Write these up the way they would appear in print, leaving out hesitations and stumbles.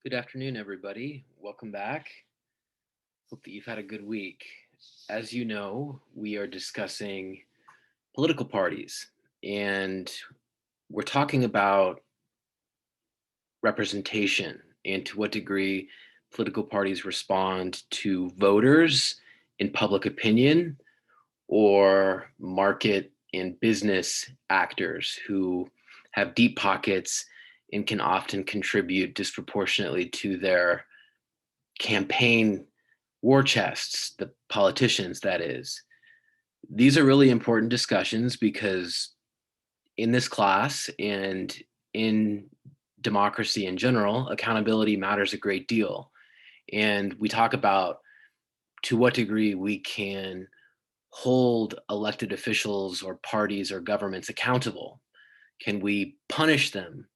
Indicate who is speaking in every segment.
Speaker 1: Good afternoon, everybody. Welcome back. Hope that you've had a good week. As you know, we are discussing political parties, and we're talking about representation and to what degree political parties respond to voters in public opinion or market and business actors who have deep pockets and can often contribute disproportionately to their campaign war chests, the politicians, that is. These are really important discussions because in this class and in democracy in general, accountability matters a great deal. And we talk about to what degree we can hold elected officials or parties or governments accountable. Can we punish them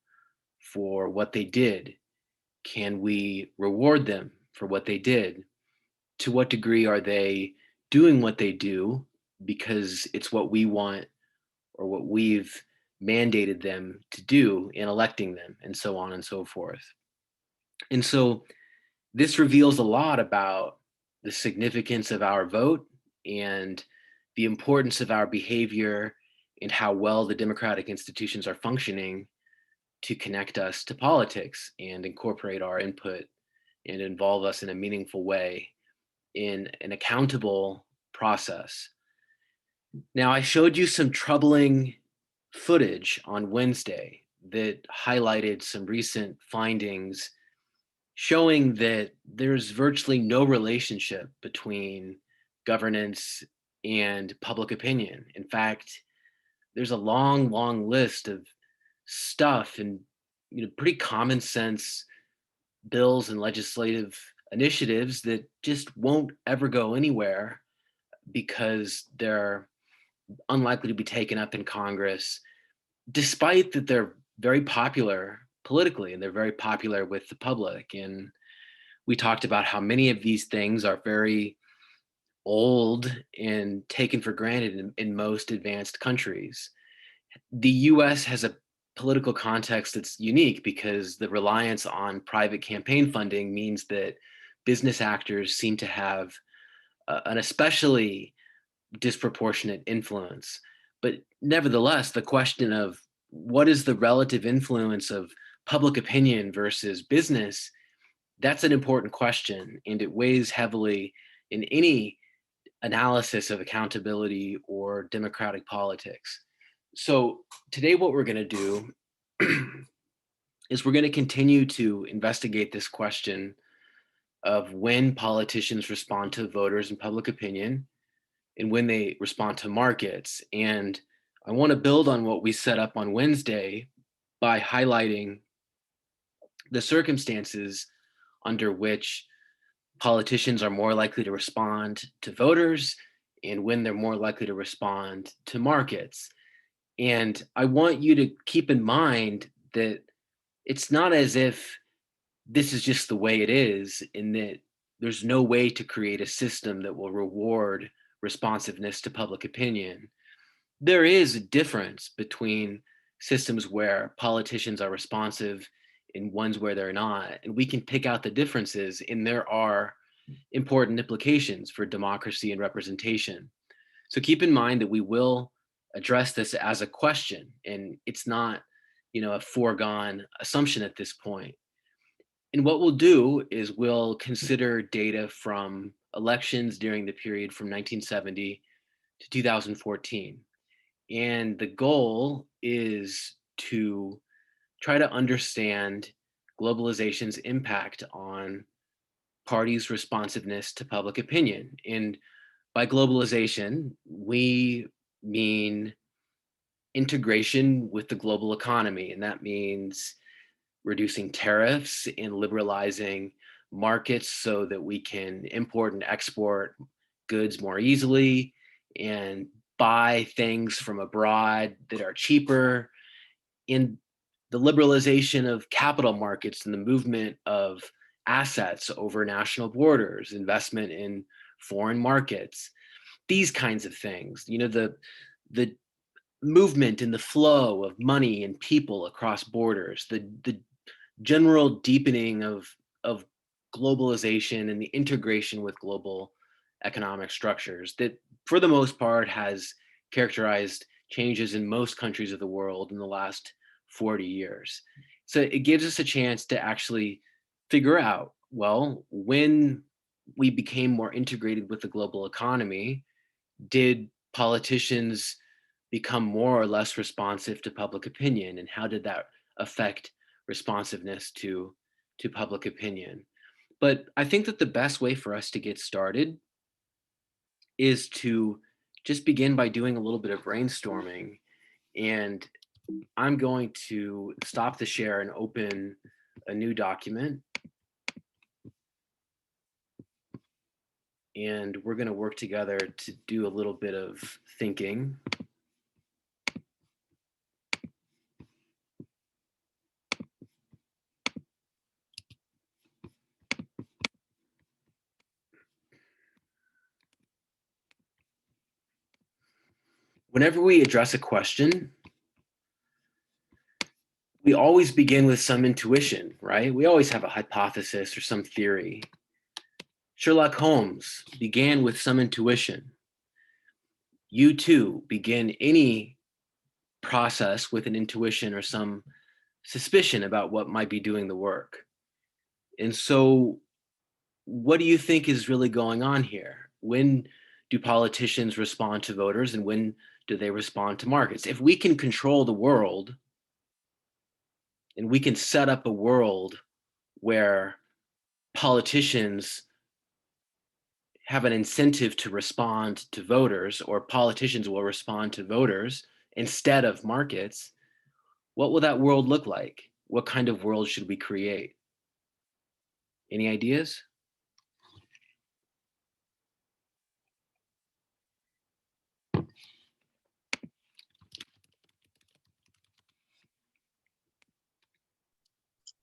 Speaker 1: for what they did? Can we reward them for what they did? To what degree are they doing what they do because it's what we want or what we've mandated them to do in electing them, and so on and so forth. And so this reveals a lot about the significance of our vote and the importance of our behavior and how well the democratic institutions are functioning to connect us to politics and incorporate our input and involve us in a meaningful way in an accountable process. Now, I showed you some troubling footage on Wednesday that highlighted some recent findings showing that there's virtually no relationship between governance and public opinion. In fact, there's a long list of stuff and pretty common sense bills and legislative initiatives that just won't ever go anywhere because they're unlikely to be taken up in Congress, despite that they're very popular politically and they're very popular with the public. And we talked about how many of these things are very old and taken for granted in most advanced countries. The US has a political context that's unique because the reliance on private campaign funding means that business actors seem to have an especially disproportionate influence. But nevertheless, the question of what is the relative influence of public opinion versus business, that's an important question, and it weighs heavily in any analysis of accountability or democratic politics. So today what we're going to do is we're going to continue to investigate this question of when politicians respond to voters and public opinion and when they respond to markets. And I want to build on what we set up on Wednesday by highlighting the circumstances under which politicians are more likely to respond to voters and when they're more likely to respond to markets. And I want you to keep in mind that it's not as if this is just the way it is, in that there's no way to create a system that will reward responsiveness to public opinion. There is a difference between systems where politicians are responsive and ones where they're not. And we can pick out the differences, and there are important implications for democracy and representation. So keep in mind that we will address this as a question, and it's not, a foregone assumption at this point. And what we'll do is we'll consider data from elections during the period from 1970 to 2014. And the goal is to try to understand globalization's impact on parties' responsiveness to public opinion. And by globalization, we mean integration with the global economy. And that means reducing tariffs and liberalizing markets so that we can import and export goods more easily and buy things from abroad that are cheaper, in the liberalization of capital markets and the movement of assets over national borders, investment in foreign markets, these kinds of things. The movement and the flow of money and people across borders, the general deepening of globalization and the integration with global economic structures that, for the most part, has characterized changes in most countries of the world in the last 40 years. So it gives us a chance to actually figure out, well, when we became more integrated with the global economy, did politicians become more or less responsive to public opinion, and how did that affect responsiveness to public opinion? But I think that the best way for us to get started is to just begin by doing a little bit of brainstorming. And I'm going to stop the share and open a new document. And we're going to work together to do a little bit of thinking. Whenever we address a question, we always begin with some intuition, right? We always have a hypothesis or some theory. Sherlock Holmes began with some intuition. You too begin any process with an intuition or some suspicion about what might be doing the work. And so, what do you think is really going on here? When do politicians respond to voters, and when do they respond to markets? If we can control the world and we can set up a world where politicians have an incentive to respond to voters, or politicians will respond to voters instead of markets, what will that world look like? What kind of world should we create? Any ideas?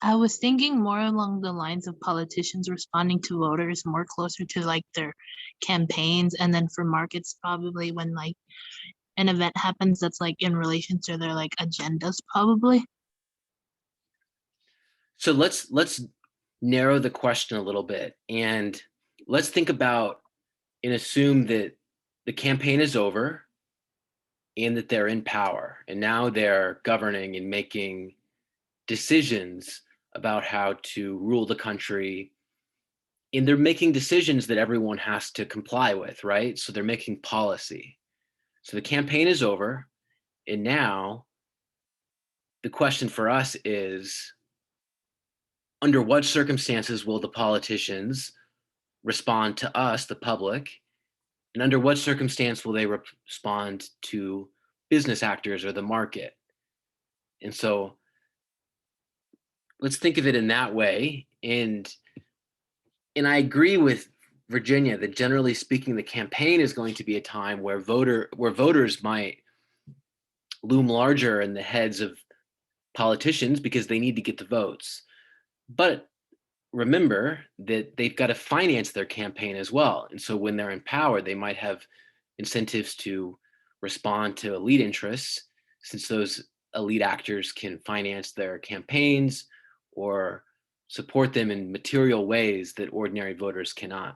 Speaker 2: I was thinking more along the lines of politicians responding to voters more closer to like their campaigns, and then for markets probably when like an event happens that's like in relation to their like agendas probably.
Speaker 1: So let's narrow the question a little bit, and let's think about and assume that the campaign is over and that they're in power and now they're governing and making decisions about how to rule the country, and they're making decisions that everyone has to comply with, right? So they're making policy. So the campaign is over, and now the question for us is, under what circumstances will the politicians respond to us, the public, and under what circumstance will they respond to business actors or the market? And so let's think of it in that way. And I agree with Virginia that generally speaking, the campaign is going to be a time where voters might loom larger in the heads of politicians because they need to get the votes. But remember that they've got to finance their campaign as well. And so when they're in power, they might have incentives to respond to elite interests, since those elite actors can finance their campaigns or support them in material ways that ordinary voters cannot.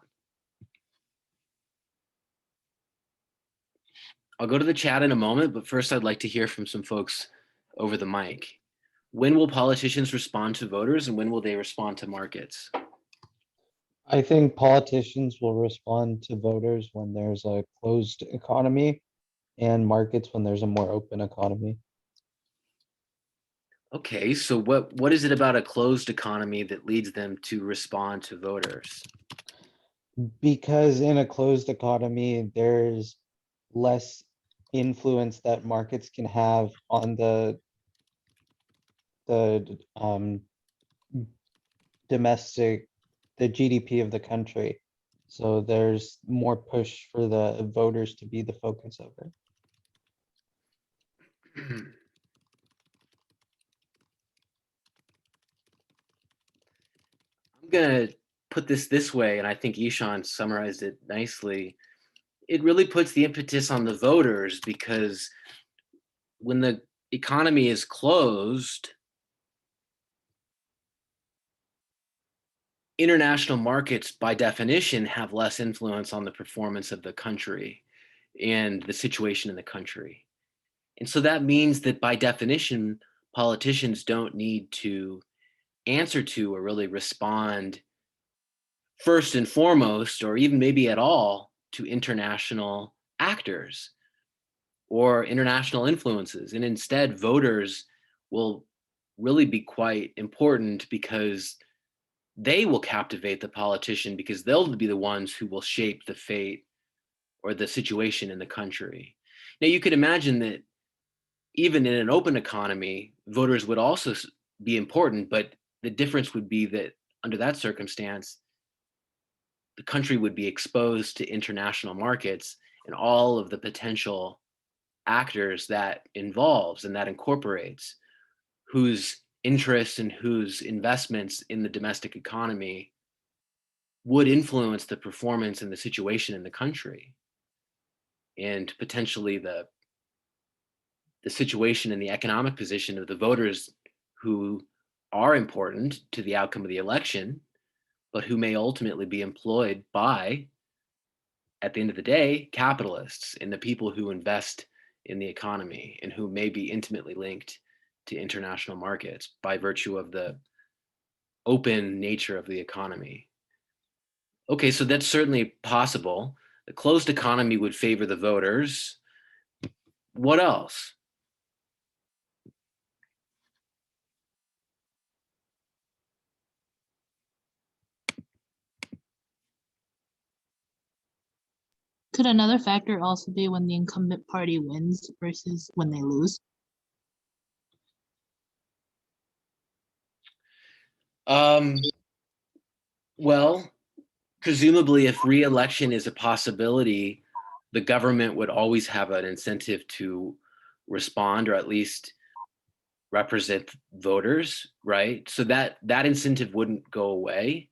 Speaker 1: I'll go to the chat in a moment, but first I'd like to hear from some folks over the mic. When will politicians respond to voters, and when will they respond to markets?
Speaker 3: I think politicians will respond to voters when there's a closed economy, and markets when there's a more open economy.
Speaker 1: Okay, so what is it about a closed economy that leads them to respond to voters?
Speaker 3: Because in a closed economy, there's less influence that markets can have on the domestic, the GDP of the country. So there's more push for the voters to be the focus of it.
Speaker 1: I'm gonna put this way, and I think Ishan summarized it nicely. It really puts the impetus on the voters, because when the economy is closed, international markets, by definition, have less influence on the performance of the country and the situation in the country. And so that means that by definition, politicians don't need to answer to or really respond first and foremost, or even maybe at all, to international actors or international influences. And instead, voters will really be quite important because they will captivate the politician because they'll be the ones who will shape the fate or the situation in the country. Now, you could imagine that even in an open economy, voters would also be important, but the difference would be that under that circumstance, the country would be exposed to international markets and all of the potential actors that involves and that incorporates, whose interests and whose investments in the domestic economy would influence the performance and the situation in the country, and potentially the situation and the economic position of the voters who are important to the outcome of the election, but who may ultimately be employed by, at the end of the day, capitalists and the people who invest in the economy and who may be intimately linked to international markets by virtue of the open nature of the economy. Okay, so that's certainly possible. The closed economy would favor the voters. What else?
Speaker 2: Could another factor also be when the incumbent party wins versus when they lose?
Speaker 1: Well, presumably, if re-election is a possibility, the government would always have an incentive to respond or at least represent voters, right? So that incentive wouldn't go away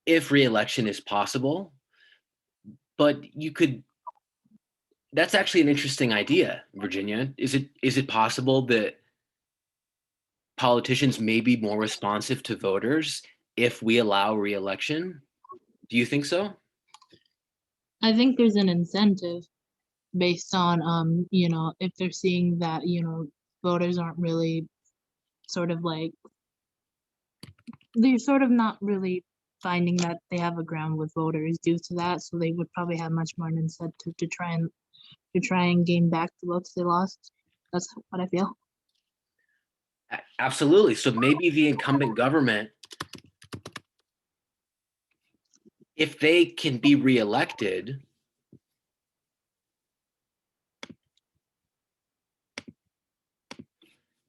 Speaker 1: if re-election is possible. But you could, that's actually an interesting idea, Virginia. Is it possible that politicians may be more responsive to voters if we allow re-election? Do you think so?
Speaker 2: I think there's an incentive based on if they're seeing that, voters aren't really sort of like they're sort of not really finding that they have a ground with voters due to that, so they would probably have much more an incentive to try and gain back the votes they lost. That's what I feel.
Speaker 1: Absolutely. So maybe the incumbent government, if they can be reelected,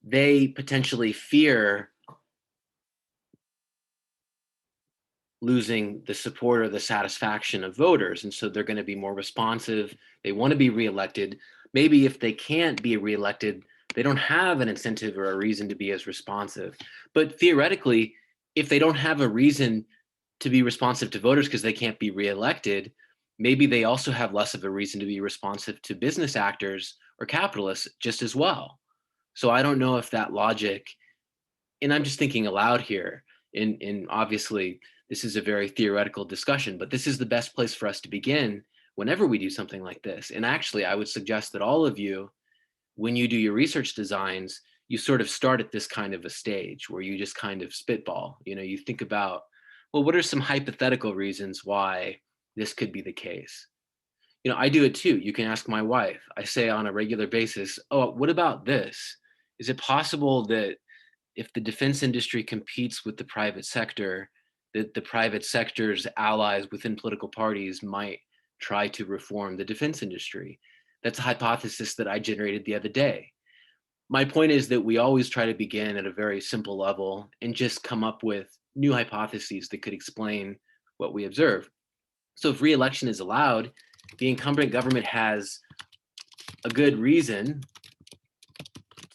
Speaker 1: they potentially fear losing the support or the satisfaction of voters. And so they're going to be more responsive. They want to be reelected. Maybe if they can't be reelected, they don't have an incentive or a reason to be as responsive. But theoretically, if they don't have a reason to be responsive to voters because they can't be reelected, maybe they also have less of a reason to be responsive to business actors or capitalists just as well. So I don't know if that logic, and I'm just thinking aloud here, and obviously this is a very theoretical discussion, but this is the best place for us to begin whenever we do something like this. And actually, I would suggest that all of you, when you do your research designs, you sort of start at this kind of a stage where you just kind of spitball. You think about, well, what are some hypothetical reasons why this could be the case? I do it too. You can ask my wife. I say on a regular basis, oh, what about this? Is it possible that if the defense industry competes with the private sector, that the private sector's allies within political parties might try to reform the defense industry? That's a hypothesis that I generated the other day. My point is that we always try to begin at a very simple level and just come up with new hypotheses that could explain what we observe. So if re-election is allowed, the incumbent government has a good reason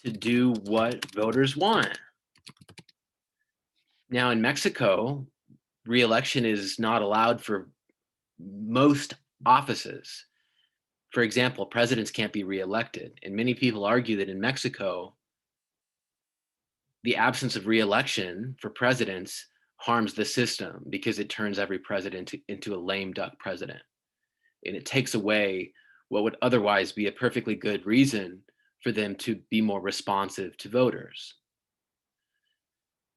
Speaker 1: to do what voters want. Now in Mexico, re-election is not allowed for most offices. For example, presidents can't be re-elected. And many people argue that in Mexico, the absence of re-election for presidents harms the system because it turns every president into a lame duck president. And it takes away what would otherwise be a perfectly good reason for them to be more responsive to voters.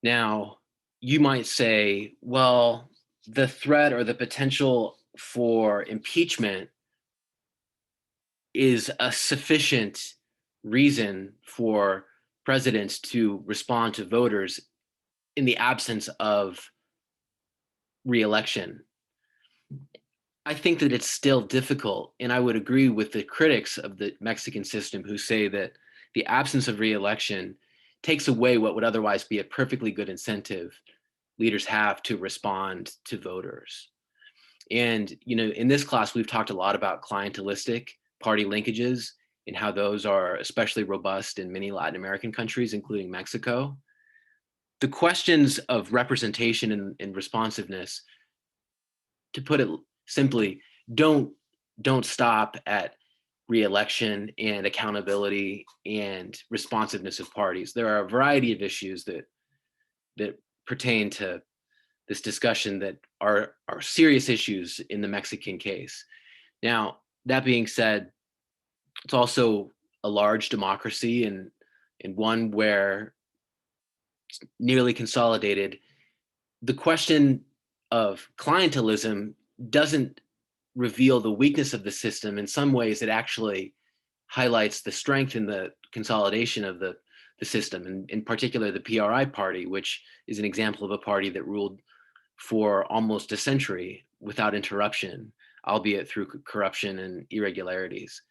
Speaker 1: Now, you might say, well, the threat or the potential for impeachment is a sufficient reason for presidents to respond to voters in the absence of reelection. I think that it's still difficult, and I would agree with the critics of the Mexican system who say that the absence of reelection takes away what would otherwise be a perfectly good incentive leaders have to respond to voters. And in this class, we've talked a lot about clientelistic party linkages and how those are especially robust in many Latin American countries, including Mexico. The questions of representation and responsiveness, to put it simply, don't stop at re-election and accountability and responsiveness of parties. There are a variety of issues that pertain to this discussion that are serious issues in the Mexican case. Now, that being said, it's also a large democracy and one where it's nearly consolidated. The question of clientelism doesn't reveal the weakness of the system. In some ways, it actually highlights the strength in the consolidation of the system, and in particular the PRI party, which is an example of a party that ruled for almost a century without interruption, albeit through corruption and irregularities.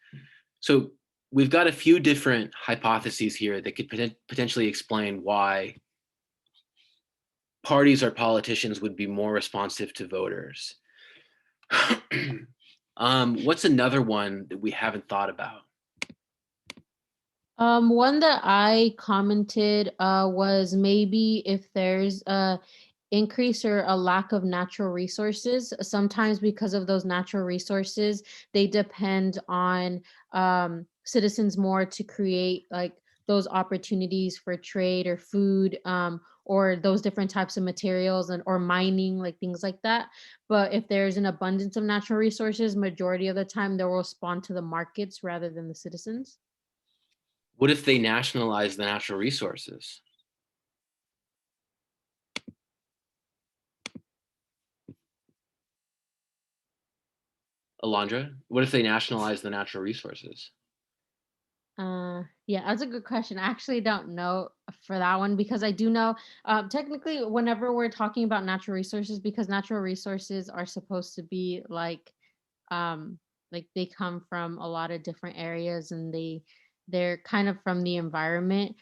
Speaker 1: So we've got a few different hypotheses here that could potentially explain why parties or politicians would be more responsive to voters. What's another one that we haven't thought about?
Speaker 4: One that I commented was maybe if there's a increase or a lack of natural resources. Sometimes because of those natural resources, they depend on citizens more to create like those opportunities for trade or food, or those different types of materials and or mining, like things like that. But if there's an abundance of natural resources, majority of the time they'll respond to the markets rather than the citizens.
Speaker 1: What if they nationalize the natural resources? Alondra, what if they nationalize the natural resources?
Speaker 4: Yeah, that's a good question. I actually don't know for that one because I do know technically whenever we're talking about natural resources, because natural resources are supposed to be like they come from a lot of different areas and they're kind of from the environment.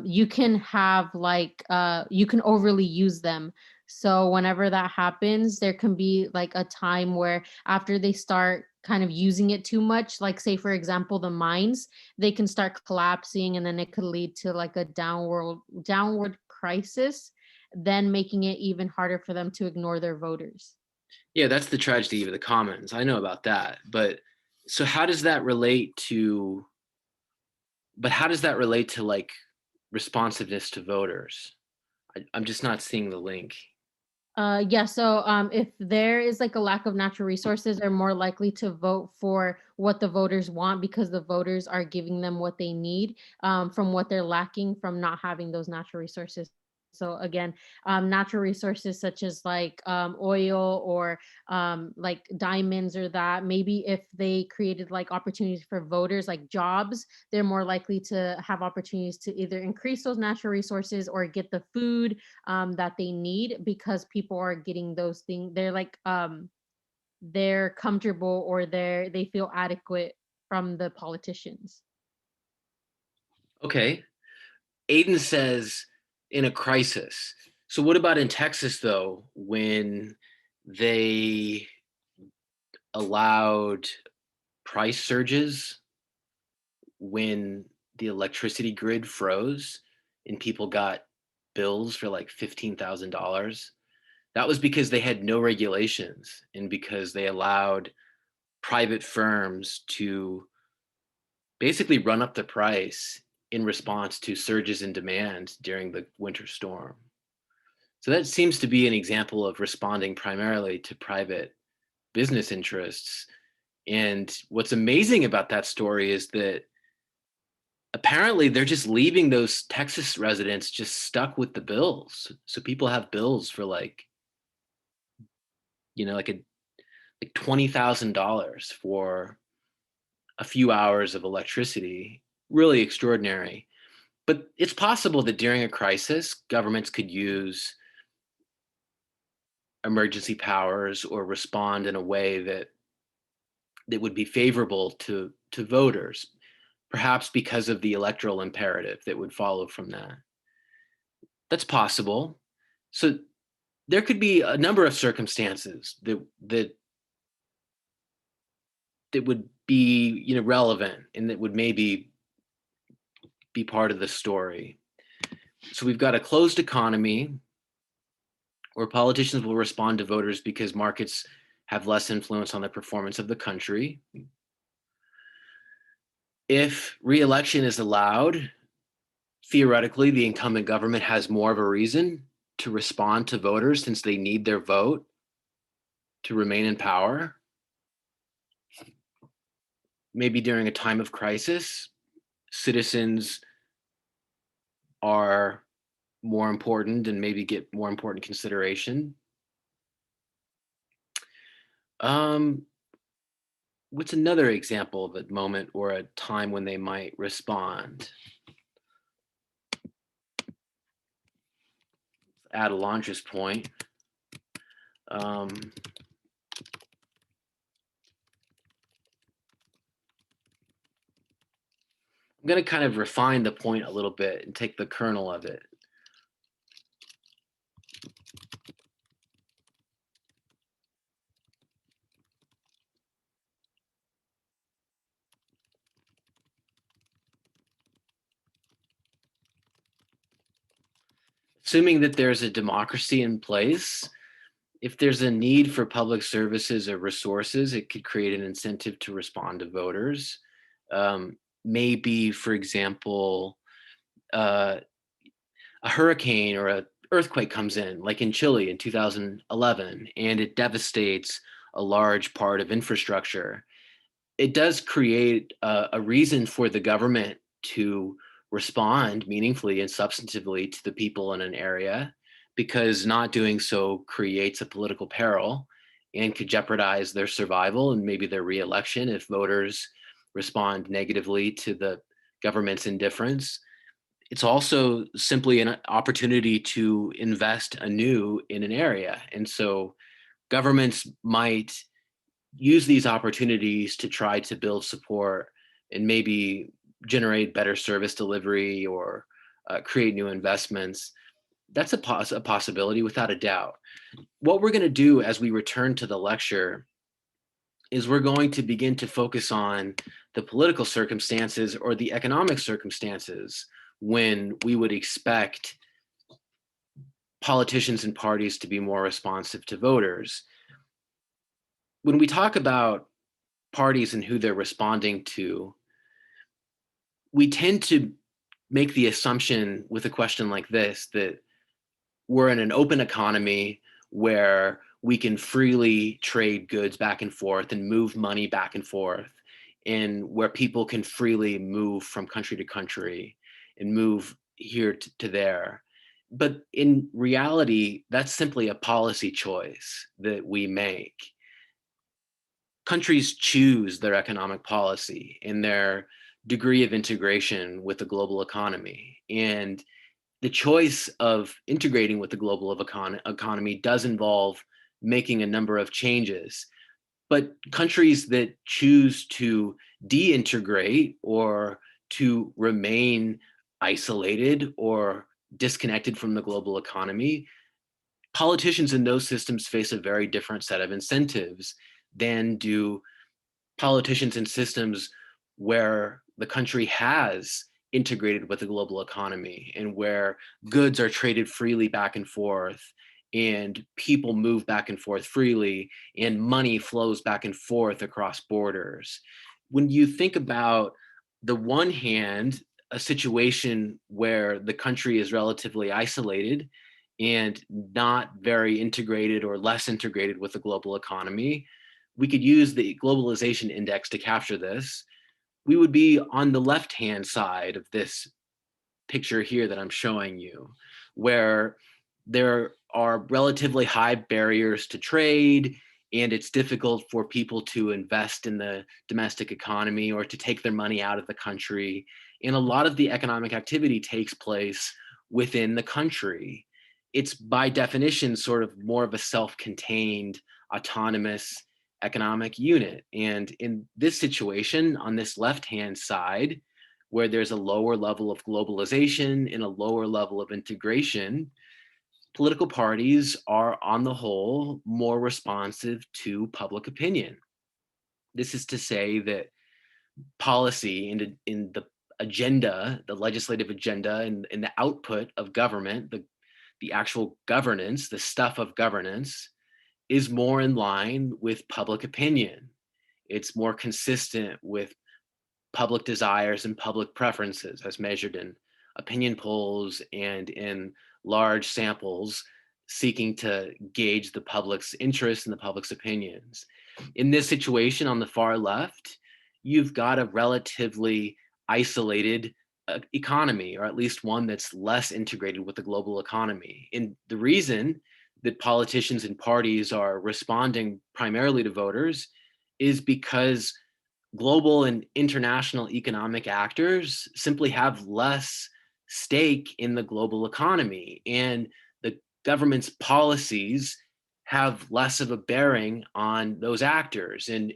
Speaker 4: You can have like you can overly use them. So whenever that happens, there can be like a time where after they start kind of using it too much, like say for example the mines, they can start collapsing and then it could lead to like a downward crisis, then making it even harder for them to ignore their voters.
Speaker 1: Yeah, that's the tragedy of the commons. I know about that. But so how does that relate to, like responsiveness to voters? I'm just not seeing the link.
Speaker 4: Yeah, so if there is like a lack of natural resources, they're more likely to vote for what the voters want because the voters are giving them what they need from what they're lacking from not having those natural resources. So again, natural resources such as like oil or like diamonds or that, maybe if they created like opportunities for voters, like jobs, they're more likely to have opportunities to either increase those natural resources or get the food that they need because people are getting those things. They're like they're comfortable or they feel adequate from the politicians.
Speaker 1: Okay. Aiden says in a crisis. So what about in Texas though, when they allowed price surges, when the electricity grid froze and people got bills for like $15,000? That was because they had no regulations and because they allowed private firms to basically run up the price in response to surges in demand during the winter storm. So that seems to be an example of responding primarily to private business interests. And what's amazing about that story is that apparently they're just leaving those Texas residents just stuck with the bills. So people have bills for like, like $20,000 for a few hours of electricity. Really extraordinary. But it's possible that during a crisis, governments could use emergency powers or respond in a way that would be favorable to voters, perhaps because of the electoral imperative that would follow from that. That's possible. So there could be a number of circumstances that would be relevant and that would maybe be part of the story. So we've got a closed economy where politicians will respond to voters because markets have less influence on the performance of the country. If re-election is allowed, theoretically, the incumbent government has more of a reason to respond to voters since they need their vote to remain in power. Maybe during a time of crisis, citizens are more important and maybe get more important consideration. What's another example of a moment or a time when they might respond? Add Alondra's point. I'm going to kind of refine the point a little bit and take the kernel of it. Assuming that there's a democracy in place, if there's a need for public services or resources, it could create an incentive to respond to voters. Maybe, for example, a hurricane or an earthquake comes in, like in Chile in 2011, and it devastates a large part of infrastructure. It does create a reason for the government to respond meaningfully and substantively to the people in an area, because not doing so creates a political peril and could jeopardize their survival and maybe their reelection if voters respond negatively to the government's indifference. It's also simply an opportunity to invest anew in an area. And so governments might use these opportunities to try to build support and maybe generate better service delivery or create new investments. That's a possibility without a doubt. What we're going to do as we return to the lecture is we're going to begin to focus on the political circumstances or the economic circumstances when we would expect politicians and parties to be more responsive to voters. When we talk about parties and who they're responding to, we tend to make the assumption with a question like this that we're in an open economy where we can freely trade goods back and forth and move money back and forth, and where people can freely move from country to country and move here to there. But in reality, that's simply a policy choice that we make. Countries choose their economic policy and their degree of integration with the global economy. And the choice of integrating with the global economy does involve making a number of changes. But countries that choose to deintegrate or to remain isolated or disconnected from the global economy, politicians in those systems face a very different set of incentives than do politicians in systems where the country has integrated with the global economy and where goods are traded freely back and forth and people move back and forth freely and money flows back and forth across borders. When you think about the one hand, a situation where the country is relatively isolated and not very integrated or less integrated with the global economy. We could use the globalization index to capture this. We would be on the left-hand side of this picture here that I'm showing you, where there are relatively high barriers to trade, and it's difficult for people to invest in the domestic economy or to take their money out of the country. And a lot of the economic activity takes place within the country. It's by definition sort of more of a self-contained, autonomous economic unit. And in this situation, on this left-hand side, where there's a lower level of globalization and a lower level of integration, political parties are, on the whole, more responsive to public opinion. This is to say that policy in the agenda, the legislative agenda, and the output of government, the actual governance, the stuff of governance, is more in line with public opinion. It's more consistent with public desires and public preferences as measured in opinion polls and in large samples seeking to gauge the public's interest and the public's opinions. In this situation on the far left, you've got a relatively isolated economy, or at least one that's less integrated with the global economy. And the reason that politicians and parties are responding primarily to voters is because global and international economic actors simply have less stake in the global economy, and the government's policies have less of a bearing on those actors, and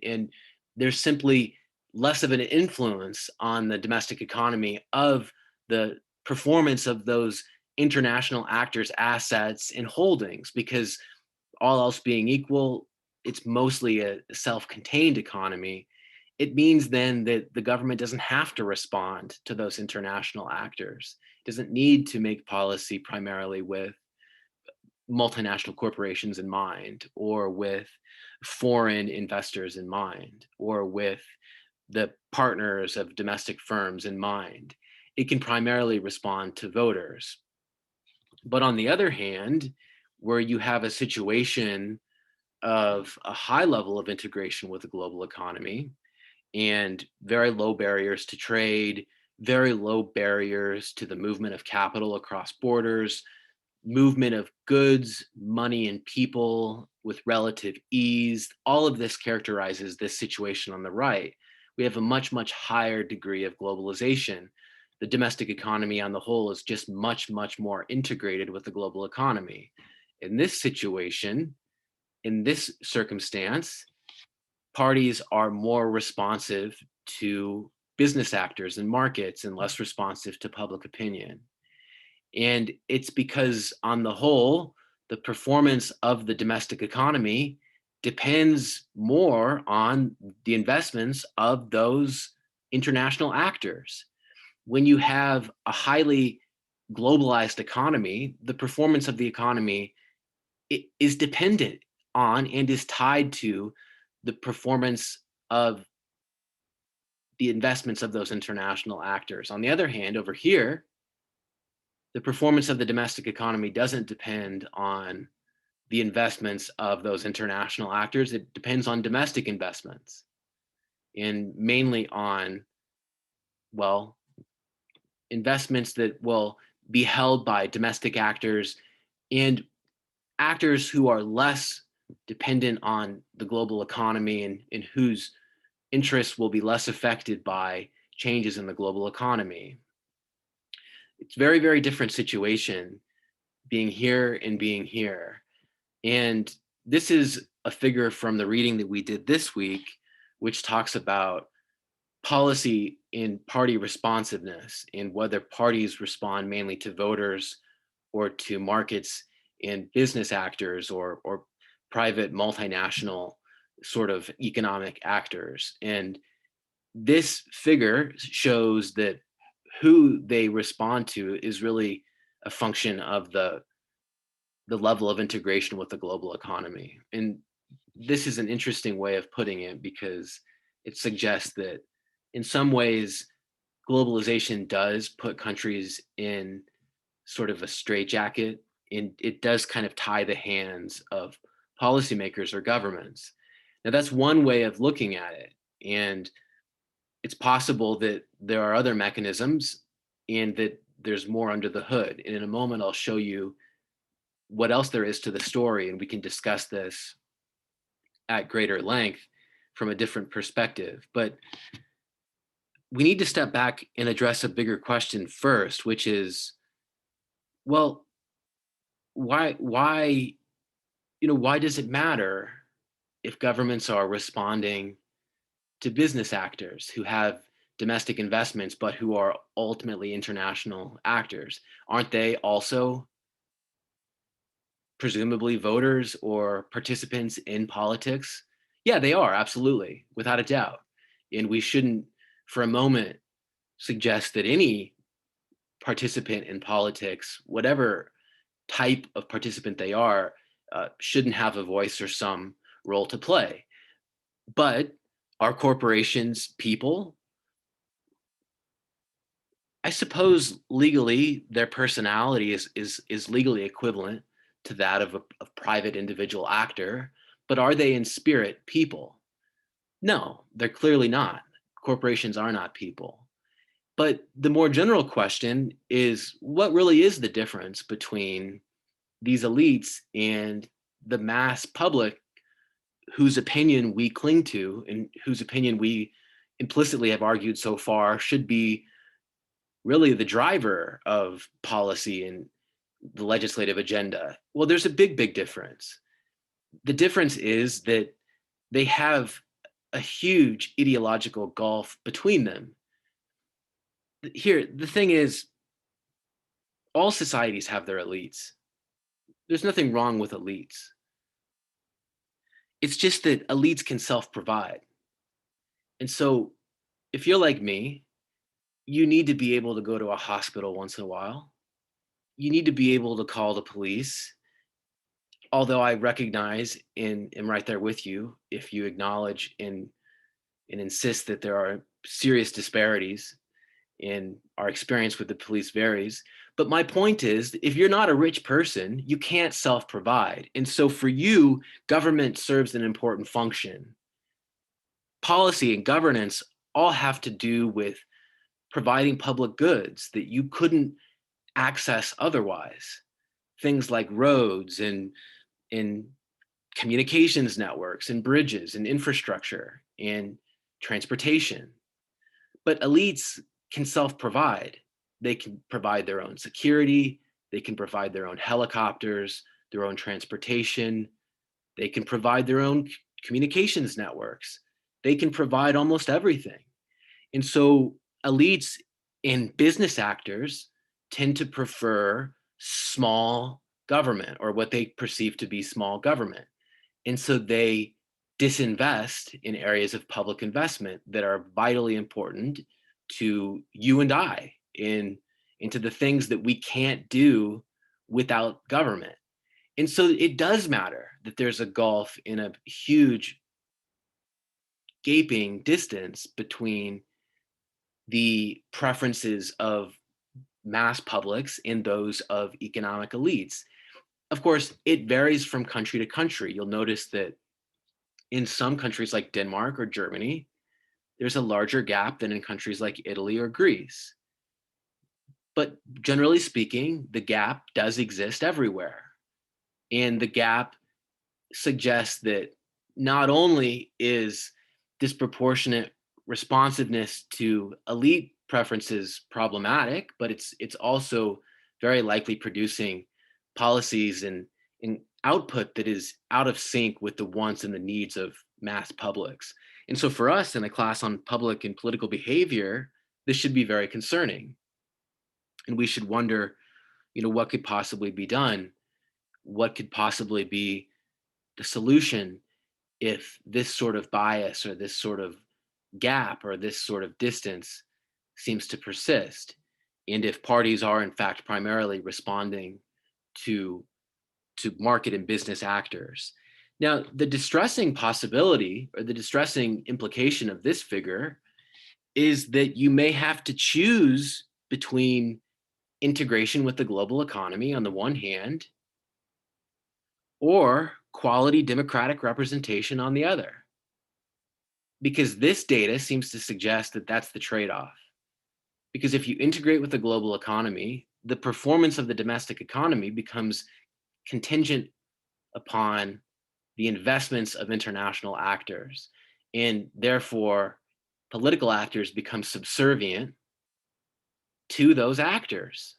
Speaker 1: there's simply less of an influence on the domestic economy of the performance of those international actors' assets and holdings, because all else being equal, it's mostly a self-contained economy. It means then that the government doesn't have to respond to those international actors. It doesn't need to make policy primarily with multinational corporations in mind, or with foreign investors in mind, or with the partners of domestic firms in mind. It can primarily respond to voters. But on the other hand, where you have a situation of a high level of integration with the global economy, and very low barriers to trade, very low barriers to the movement of capital across borders, movement of goods, money, and people with relative ease. All of this characterizes this situation on the right. We have a much, much higher degree of globalization. The domestic economy on the whole is just much, much more integrated with the global economy. In this situation, in this circumstance, parties are more responsive to business actors and markets and less responsive to public opinion. And it's because, on the whole, the performance of the domestic economy depends more on the investments of those international actors. When you have a highly globalized economy, the performance of the economy is dependent on and is tied to the performance of the investments of those international actors. On the other hand, over here, the performance of the domestic economy doesn't depend on the investments of those international actors. It depends on domestic investments, and mainly on, well, investments that will be held by domestic actors and actors who are less dependent on the global economy, and whose interests will be less affected by changes in the global economy. It's very, very different situation being here and being here. And this is a figure from the reading that we did this week, which talks about policy in party responsiveness and whether parties respond mainly to voters or to markets and business actors, or private multinational sort of economic actors. And this figure shows that who they respond to is really a function of the level of integration with the global economy. And this is an interesting way of putting it, because it suggests that in some ways globalization does put countries in sort of a straitjacket and it does kind of tie the hands of policymakers or governments. Now, that's one way of looking at it. And it's possible that there are other mechanisms and that there's more under the hood. And in a moment, I'll show you what else there is to the story, and we can discuss this at greater length from a different perspective. But we need to step back and address a bigger question first, which is, well, why why does it matter if governments are responding to business actors who have domestic investments but who are ultimately international actors? Aren't they also presumably voters or participants in politics? Yeah, they are, absolutely, without a doubt. And we shouldn't for a moment suggest that any participant in politics, whatever type of participant they are, shouldn't have a voice or some role to play. But are corporations people? I suppose legally their personality is legally equivalent to that of a private individual actor, but are they in spirit people? No, they're clearly not. Corporations are not people. But the more general question is, what really is the difference between these elites and the mass public whose opinion we cling to and whose opinion we implicitly have argued so far should be really the driver of policy and the legislative agenda? Well, there's a big difference. The difference is that they have a huge ideological gulf between them. Here, the thing is, all societies have their elites. There's nothing wrong with elites. It's just that elites can self-provide. And so if you're like me, you need to be able to go to a hospital once in a while. You need to be able to call the police. Although I recognize and am right there with you, if you acknowledge and insist that there are serious disparities and our experience with the police varies. But my point is, if you're not a rich person, you can't self-provide. And so for you, government serves an important function. Policy and governance all have to do with providing public goods that you couldn't access otherwise. Things like roads and communications networks and bridges and infrastructure and transportation. But elites can self-provide. They can provide their own security. They can provide their own helicopters, their own transportation. They can provide their own communications networks. They can provide almost everything. And so elites and business actors tend to prefer small government, or what they perceive to be small government. And so they disinvest in areas of public investment that are vitally important to you and I, into the things that we can't do without government. And so it does matter that there's a gulf in a huge gaping distance between the preferences of mass publics and those of economic elites. Of course, it varies from country to country. You'll notice that in some countries like Denmark or Germany, there's a larger gap than in countries like Italy or Greece. But generally speaking, the gap does exist everywhere. And the gap suggests that not only is disproportionate responsiveness to elite preferences problematic, but it's also very likely producing policies and output that is out of sync with the wants and the needs of mass publics. And so for us in a class on public and political behavior, this should be very concerning. And we should wonder, what could possibly be done? What could possibly be the solution if this sort of bias or this sort of gap or this sort of distance seems to persist? And if parties are in fact primarily responding to market and business actors. Now, the distressing possibility or the distressing implication of this figure is that you may have to choose between integration with the global economy on the one hand or quality democratic representation on the other? Because this data seems to suggest that that's the trade-off. Because if you integrate with the global economy, the performance of the domestic economy becomes contingent upon the investments of international actors. And therefore, political actors become subservient to those actors.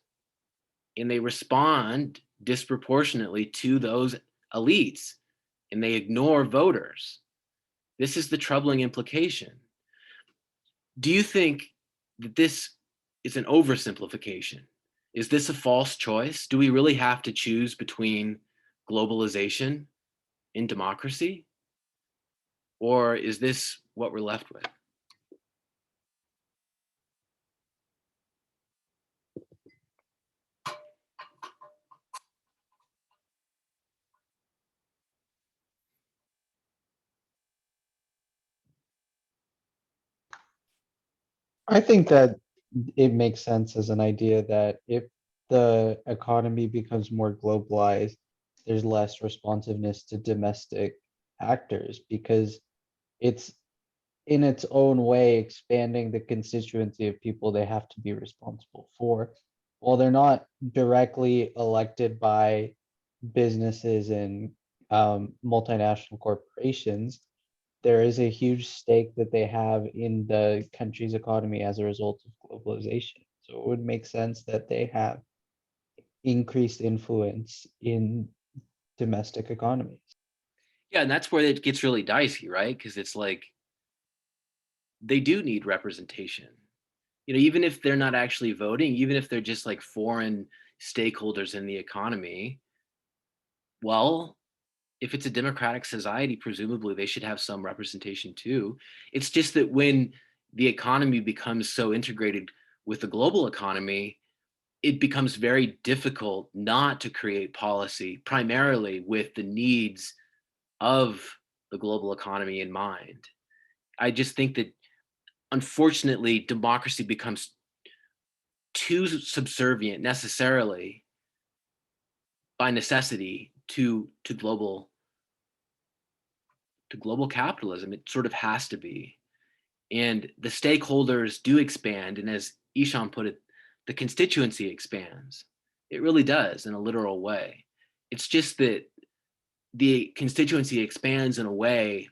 Speaker 1: And they respond disproportionately to those elites, and they ignore voters. This is the troubling implication. Do you think that this is an oversimplification? Is this a false choice? Do we really have to choose between globalization and democracy? Or is this what we're left with?
Speaker 3: I think that it makes sense as an idea that if the economy becomes more globalized, there's less responsiveness to domestic actors because it's in its own way expanding the constituency of people they have to be responsible for. While they're not directly elected by businesses and multinational corporations, there is a huge stake that they have in the country's economy as a result of globalization. So it would make sense that they have increased influence in domestic economies.
Speaker 1: Yeah, and that's where it gets really dicey, right? Because it's like they do need representation. Even if they're not actually voting, even if they're just like foreign stakeholders in the economy, well, if it's a democratic society, presumably they should have some representation too. It's just that when the economy becomes so integrated with the global economy, it becomes very difficult not to create policy primarily with the needs of the global economy in mind. I just think that unfortunately, democracy becomes too subservient necessarily by necessity to global capitalism. It sort of has to be. And the stakeholders do expand. And as Ishan put it, the constituency expands. It really does in a literal way. It's just that the constituency expands in a way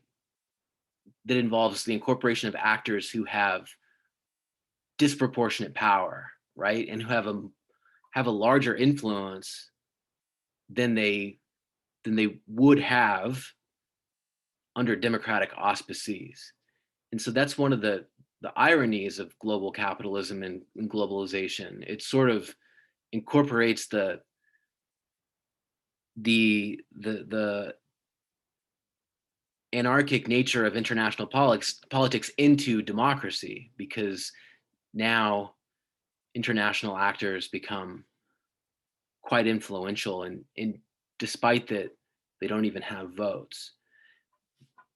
Speaker 1: that involves the incorporation of actors who have disproportionate power, right? And who have a larger influence than they would have under democratic auspices. And so that's one of the ironies of global capitalism and globalization. It sort of incorporates the anarchic nature of international politics into democracy, because now international actors become quite influential, and despite that they don't even have votes.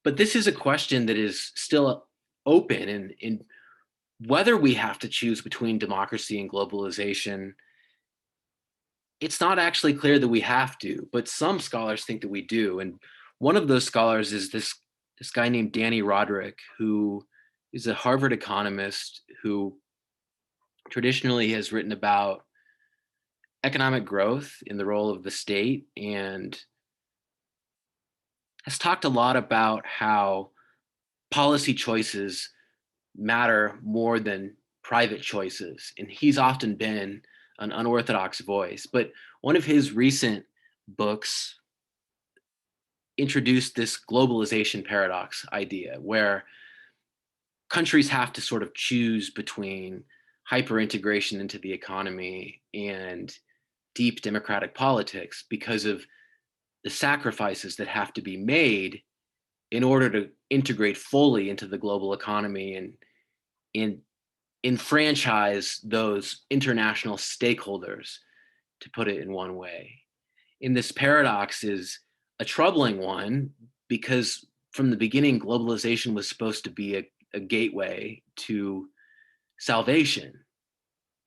Speaker 1: But this is a question that is still open, and whether we have to choose between democracy and globalization, it's not actually clear that we have to, but some scholars think that we do. And one of those scholars is this guy named Danny Roderick, who is a Harvard economist who traditionally has written about economic growth in the role of the state, and has talked a lot about how policy choices matter more than private choices. And he's often been an unorthodox voice. But one of his recent books introduced this globalization paradox idea, where countries have to sort of choose between hyper integration into the economy and deep democratic politics because of the sacrifices that have to be made in order to integrate fully into the global economy and enfranchise those international stakeholders, to put it in one way. And this paradox is a troubling one because from the beginning, globalization was supposed to be a gateway to salvation.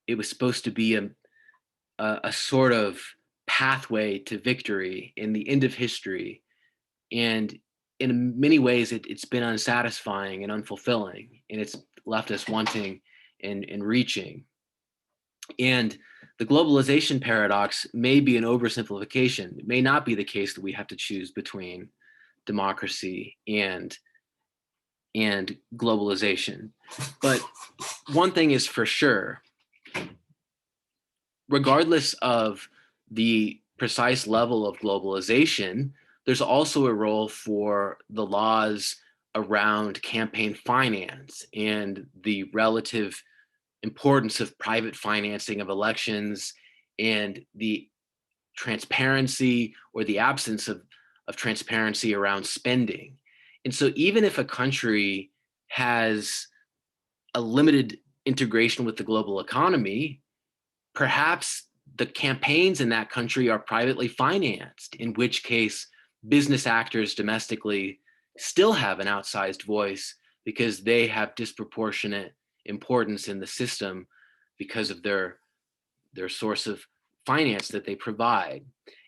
Speaker 1: It was supposed to be a sort of pathway to victory in the end of history. And in many ways, it's been unsatisfying and unfulfilling, and it's left us wanting and reaching. And the globalization paradox may be an oversimplification. It may not be the case that we have to choose between democracy and globalization. But one thing is for sure, regardless of the precise level of globalization, there's also a role for the laws around campaign finance and the relative importance of private financing of elections and the transparency or the absence of transparency around spending. And so even if a country has a limited integration with the global economy, perhaps the campaigns in that country are privately financed, in which case business actors domestically still have an outsized voice because they have disproportionate importance in the system because of their source of finance that they provide.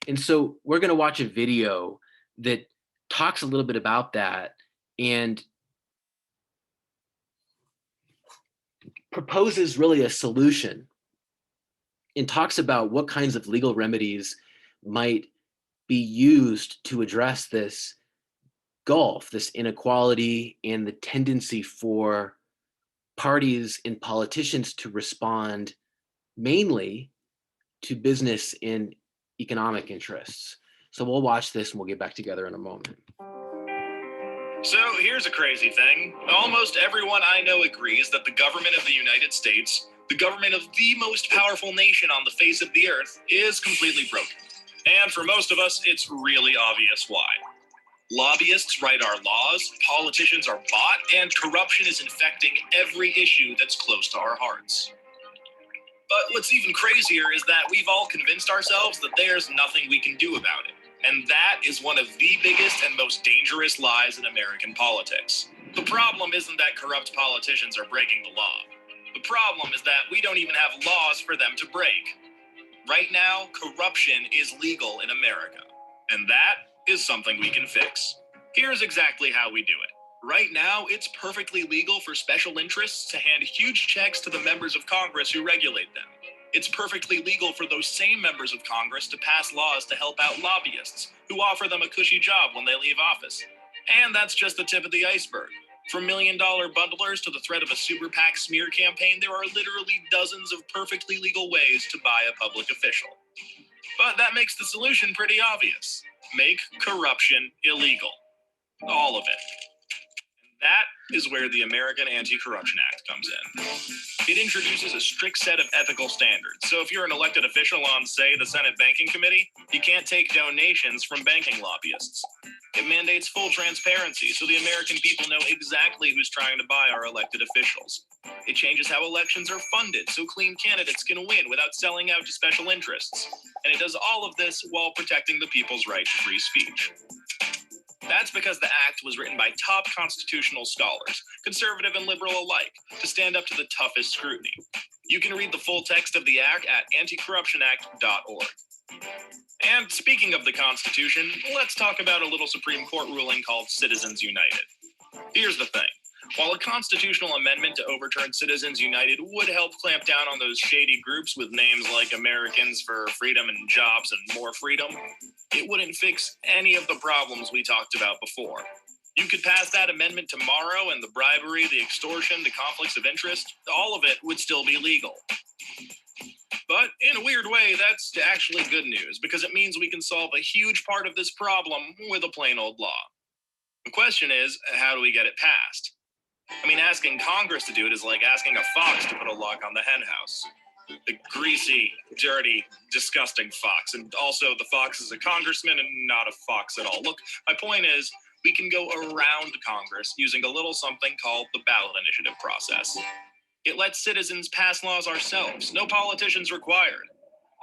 Speaker 1: And so we're going to watch a video that talks a little bit about that and proposes really a solution and talks about what kinds of legal remedies might be used to address this gulf, this inequality, and the tendency for parties and politicians to respond mainly to business and economic interests. So we'll watch this and we'll get back together in a moment.
Speaker 5: So here's a crazy thing. Almost everyone I know agrees that the government of the United States, the government of the most powerful nation on the face of the earth, is completely broken. And for most of us, it's really obvious why. Lobbyists write our laws, politicians are bought, and corruption is infecting every issue that's close to our hearts. But what's even crazier is that we've all convinced ourselves that there's nothing we can do about it. And that is one of the biggest and most dangerous lies in American politics. The problem isn't that corrupt politicians are breaking the law. The problem is that we don't even have laws for them to break. Right now, corruption is legal in America. And that is something we can fix. Here's exactly how we do it. Right now, it's perfectly legal for special interests to hand huge checks to the members of Congress who regulate them. It's perfectly legal for those same members of Congress to pass laws to help out lobbyists who offer them a cushy job when they leave office. And that's just the tip of the iceberg. From $1 million bundlers to the threat of a super PAC smear campaign, there are literally dozens of perfectly legal ways to buy a public official. But that makes the solution pretty obvious. Make corruption illegal. All of it. That is where the American Anti-Corruption Act comes in. It introduces a strict set of ethical standards. So if you're an elected official on, say, the Senate Banking Committee, you can't take donations from banking lobbyists. It mandates full transparency so the American people know exactly who's trying to buy our elected officials. It changes how elections are funded so clean candidates can win without selling out to special interests. And it does all of this while protecting the people's right to free speech. That's because the act was written by top constitutional scholars, conservative and liberal alike, to stand up to the toughest scrutiny. You can read the full text of the act at anticorruptionact.org. And speaking of the Constitution, let's talk about a little Supreme Court ruling called Citizens United. Here's the thing. While a constitutional amendment to overturn Citizens United would help clamp down on those shady groups with names like Americans for Freedom and Jobs and More Freedom, it wouldn't fix any of the problems we talked about before. You could pass that amendment tomorrow and the bribery, the extortion, the conflicts of interest, all of it would still be legal. But in a weird way, that's actually good news because it means we can solve a huge part of this problem with a plain old law. The question is, how do we get it passed? I mean, asking Congress to do it is like asking a fox to put a lock on the hen house. The greasy, dirty, disgusting fox. And also the fox is a congressman and not a fox at all. Look, my point is, we can go around Congress using a little something called the ballot initiative process. It lets citizens pass laws ourselves, no politicians required.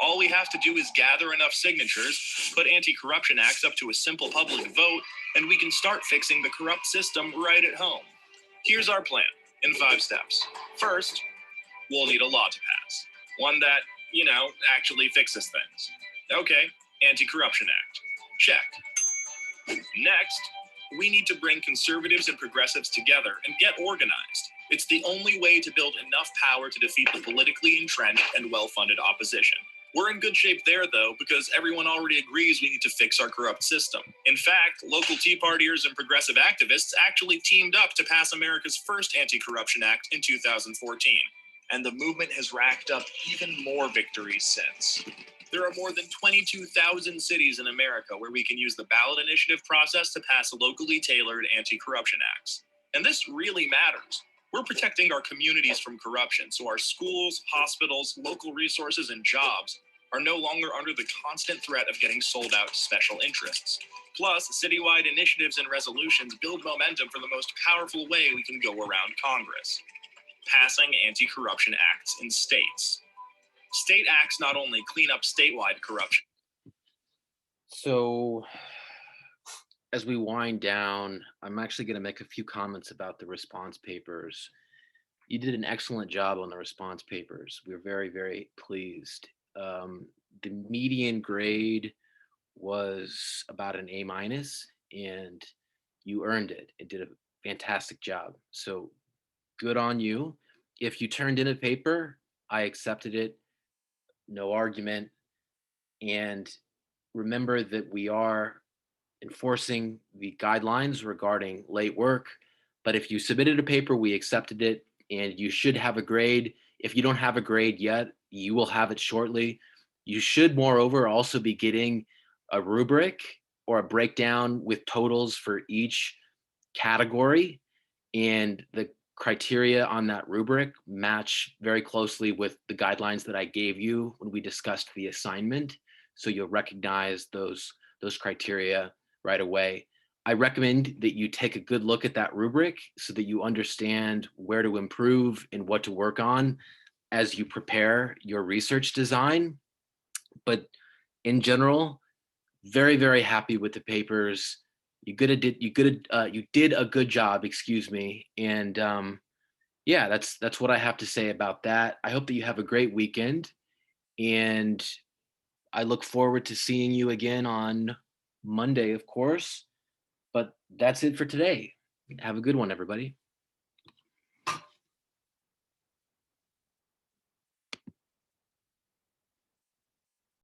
Speaker 5: All we have to do is gather enough signatures, put anti-corruption acts up to a simple public vote, and we can start fixing the corrupt system right at home. Here's our plan in 5 steps. First, we'll need a law to pass. One that, actually fixes things. Okay, Anti-Corruption Act. Check. Next, we need to bring conservatives and progressives together and get organized. It's the only way to build enough power to defeat the politically entrenched and well-funded opposition. We're in good shape there, though, because everyone already agrees we need to fix our corrupt system. In fact, local Tea Partiers and progressive activists actually teamed up to pass America's first Anti-Corruption Act in 2014. And the movement has racked up even more victories since. There are more than 22,000 cities in America where we can use the ballot initiative process to pass locally tailored anti-corruption acts. And this really matters. We're protecting our communities from corruption, so our schools, hospitals, local resources, and jobs are no longer under the constant threat of getting sold out to special interests. Plus, citywide initiatives and resolutions build momentum for the most powerful way we can go around Congress: passing anti-corruption acts in states. State acts not only clean up statewide corruption.
Speaker 1: So as we wind down, I'm actually going to make a few comments about the response papers. You did an excellent job on the response papers. We're very, very pleased. The median grade was about an A minus, and you earned it. It did a fantastic job. So good on you. If you turned in a paper, I accepted it, no argument. And remember that we are enforcing the guidelines regarding late work. But if you submitted a paper, we accepted it, and you should have a grade. If you don't have a grade yet, you will have it shortly. You should, moreover, also be getting a rubric or a breakdown with totals for each category. And the criteria on that rubric match very closely with the guidelines that I gave you when we discussed the assignment. So you'll recognize those criteria right away. I recommend that you take a good look at that rubric so that you understand where to improve and what to work on as you prepare your research design. But in general, very, very happy with the papers. You did a good job, excuse me. And yeah, that's what I have to say about that. I hope that you have a great weekend, and I look forward to seeing you again on Monday, of course. But that's it for today. Have a good one, everybody.